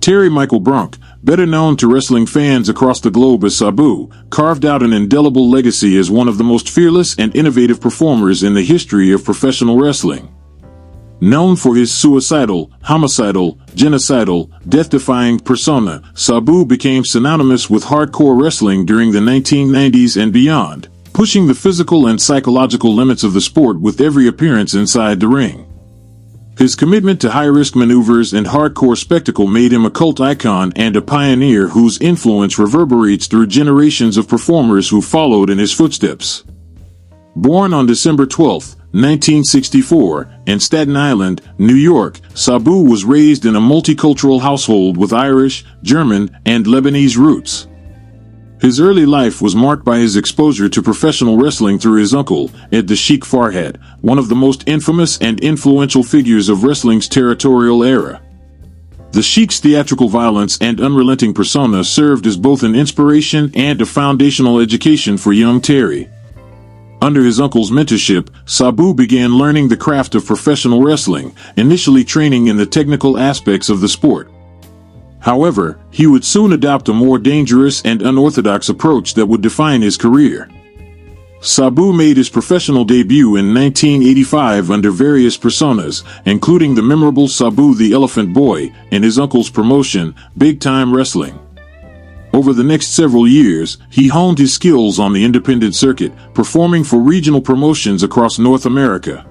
Terry Michael Brunk, better known to wrestling fans across the globe as Sabu, carved out an indelible legacy as one of the most fearless and innovative performers in the history of professional wrestling. Known for his suicidal, homicidal, genocidal, death-defying persona, Sabu became synonymous with hardcore wrestling during the 1990s and beyond, pushing the physical and psychological limits of the sport with every appearance inside the ring. His commitment to high-risk maneuvers and hardcore spectacle made him a cult icon and a pioneer whose influence reverberates through generations of performers who followed in his footsteps. Born on December 12, 1964, in Staten Island, New York, Sabu was raised in a multicultural household with Irish, German, and Lebanese roots. His early life was marked by his exposure to professional wrestling through his uncle, Ed the Sheik Farhat, one of the most infamous and influential figures of wrestling's territorial era. The Sheik's theatrical violence and unrelenting persona served as both an inspiration and a foundational education for young Terry. Under his uncle's mentorship, Sabu began learning the craft of professional wrestling, initially training in the technical aspects of the sport. However, he would soon adopt a more dangerous and unorthodox approach that would define his career. Sabu made his professional debut in 1985 under various personas, including the memorable Sabu the Elephant Boy in his uncle's promotion, Big Time Wrestling. Over the next several years, he honed his skills on the independent circuit, performing for regional promotions across North America.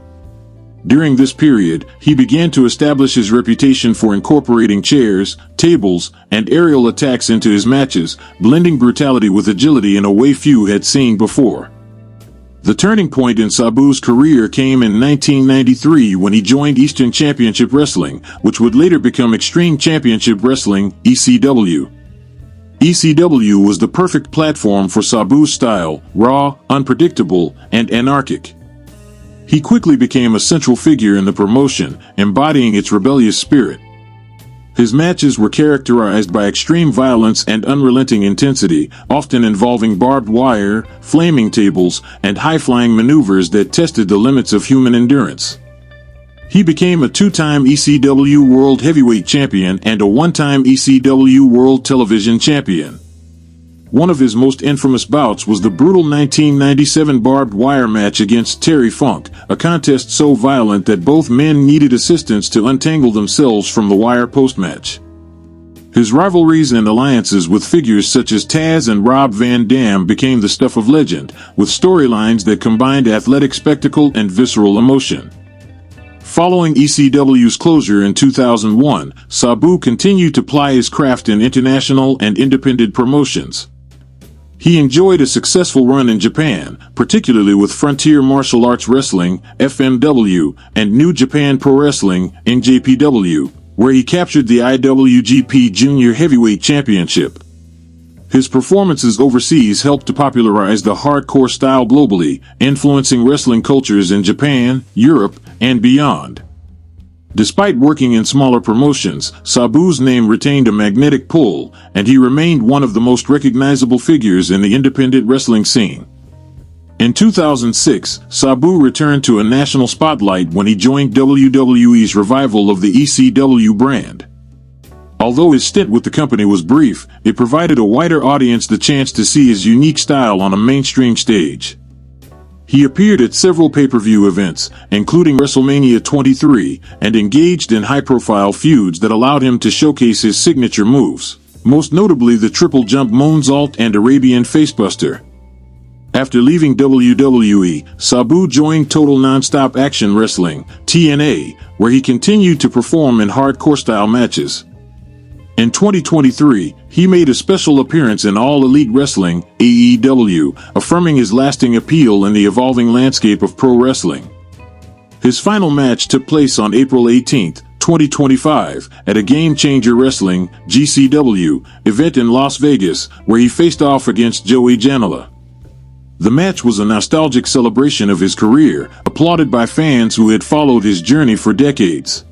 During this period, he began to establish his reputation for incorporating chairs, tables, and aerial attacks into his matches, blending brutality with agility in a way few had seen before. The turning point in Sabu's career came in 1993 when he joined Eastern Championship Wrestling, which would later become Extreme Championship Wrestling, ECW. ECW was the perfect platform for Sabu's style, raw, unpredictable, and anarchic. He quickly became a central figure in the promotion, embodying its rebellious spirit. His matches were characterized by extreme violence and unrelenting intensity, often involving barbed wire, flaming tables, and high-flying maneuvers that tested the limits of human endurance. He became a two-time ECW World Heavyweight Champion and a one-time ECW World Television Champion. One of his most infamous bouts was the brutal 1997 barbed wire match against Terry Funk, a contest so violent that both men needed assistance to untangle themselves from the wire post-match. His rivalries and alliances with figures such as Taz and Rob Van Dam became the stuff of legend, with storylines that combined athletic spectacle and visceral emotion. Following ECW's closure in 2001, Sabu continued to ply his craft in international and independent promotions. He enjoyed a successful run in Japan, particularly with Frontier Martial Arts Wrestling, FMW, and New Japan Pro Wrestling, NJPW, where he captured the IWGP Junior Heavyweight Championship. His performances overseas helped to popularize the hardcore style globally, influencing wrestling cultures in Japan, Europe, and beyond. Despite working in smaller promotions, Sabu's name retained a magnetic pull, and he remained one of the most recognizable figures in the independent wrestling scene. In 2006, Sabu returned to a national spotlight when he joined WWE's revival of the ECW brand. Although his stint with the company was brief, it provided a wider audience the chance to see his unique style on a mainstream stage. He appeared at several pay-per-view events, including Wrestle Mania 23, and engaged in high-profile feuds that allowed him to showcase his signature moves, most notably the triple jump moonsault and Arabian facebuster. After leaving WWE, Sabu joined Total Nonstop Action Wrestling, TNA, where he continued to perform in hardcore-style matches. In 2023, he made a special appearance in All Elite Wrestling, AEW, affirming his lasting appeal in the evolving landscape of pro wrestling. His final match took place on April 18, 2025, at a Game Changer Wrestling, GCW, event in Las Vegas, where he faced off against Joey Janela. The match was a nostalgic celebration of his career, applauded by fans who had followed his journey for decades.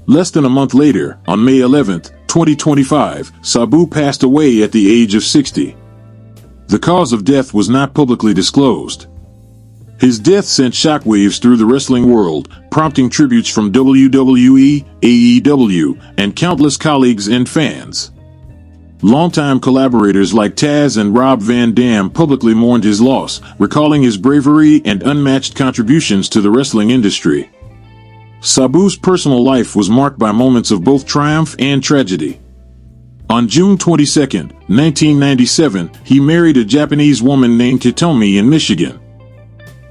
Less than a month later, on May 11, 2025, Sabu passed away at the age of 60. The cause of death was not publicly disclosed. His death sent shockwaves through the wrestling world, prompting tributes from WWE, AEW, and countless colleagues and fans. Longtime collaborators like Taz and Rob Van Dam publicly mourned his loss, recalling his bravery and unmatched contributions to the wrestling industry. Sabu's personal life was marked by moments of both triumph and tragedy. On June 22, 1997, he married a Japanese woman named Hitomi in Michigan.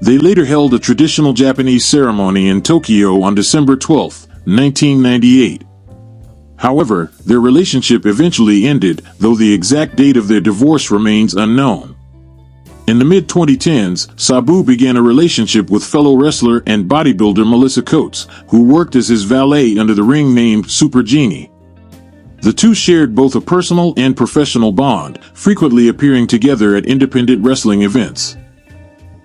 They later held a traditional Japanese ceremony in Tokyo on December 12, 1998. However, their relationship eventually ended, though the exact date of their divorce remains unknown. In the mid-2010s, Sabu began a relationship with fellow wrestler and bodybuilder Melissa Coates, who worked as his valet under the ring named Super Genie. The two shared both a personal and professional bond, frequently appearing together at independent wrestling events.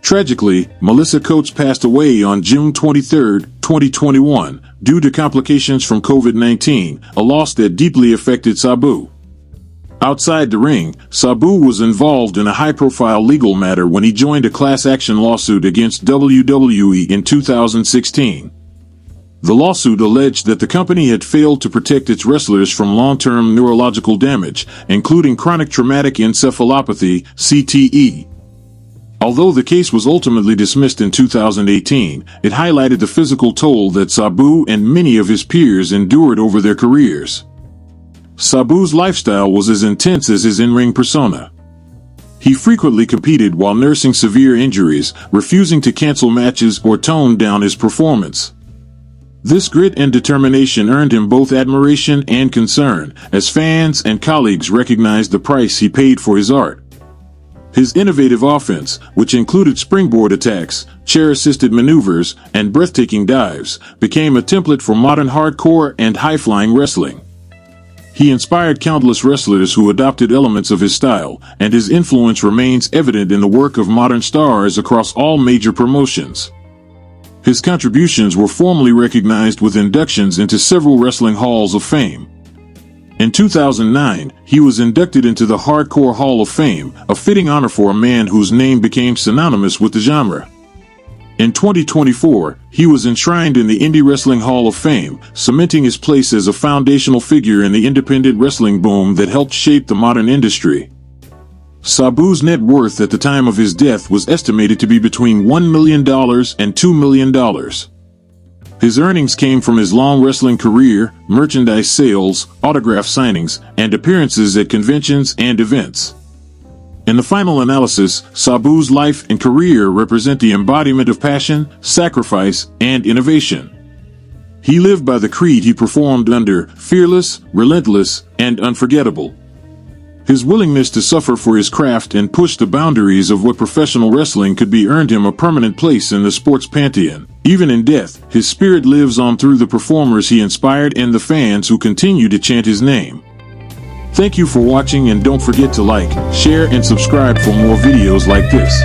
Tragically, Melissa Coates passed away on June 23, 2021, due to complications from COVID-19, a loss that deeply affected Sabu. Outside the ring, Sabu was involved in a high-profile legal matter when he joined a class action lawsuit against WWE in 2016. The lawsuit alleged that the company had failed to protect its wrestlers from long-term neurological damage, including chronic traumatic encephalopathy, CTE. Although the case was ultimately dismissed in 2018, it highlighted the physical toll that Sabu and many of his peers endured over their careers. Sabu's lifestyle was as intense as his in-ring persona. He frequently competed while nursing severe injuries, refusing to cancel matches or tone down his performance. This grit and determination earned him both admiration and concern, as fans and colleagues recognized the price he paid for his art. His innovative offense, which included springboard attacks, chair-assisted maneuvers, and breathtaking dives, became a template for modern hardcore and high-flying wrestling. He inspired countless wrestlers who adopted elements of his style, and his influence remains evident in the work of modern stars across all major promotions. His contributions were formally recognized with inductions into several wrestling halls of fame. In 2009, he was inducted into the Hardcore Hall of Fame, a fitting honor for a man whose name became synonymous with the genre. In 2024, he was enshrined in the Indie Wrestling Hall of Fame, cementing his place as a foundational figure in the independent wrestling boom that helped shape the modern industry. Sabu's net worth at the time of his death was estimated to be between $1 million and $2 million. His earnings came from his long wrestling career, merchandise sales, autograph signings, and appearances at conventions and events. In the final analysis, Sabu's life and career represent the embodiment of passion, sacrifice, and innovation. He lived by the creed he performed under: fearless, relentless, and unforgettable. His willingness to suffer for his craft and push the boundaries of what professional wrestling could be earned him a permanent place in the sports pantheon. Even in death, his spirit lives on through the performers he inspired and the fans who continue to chant his name. Thank you for watching, and don't forget to like, share, and subscribe for more videos like this.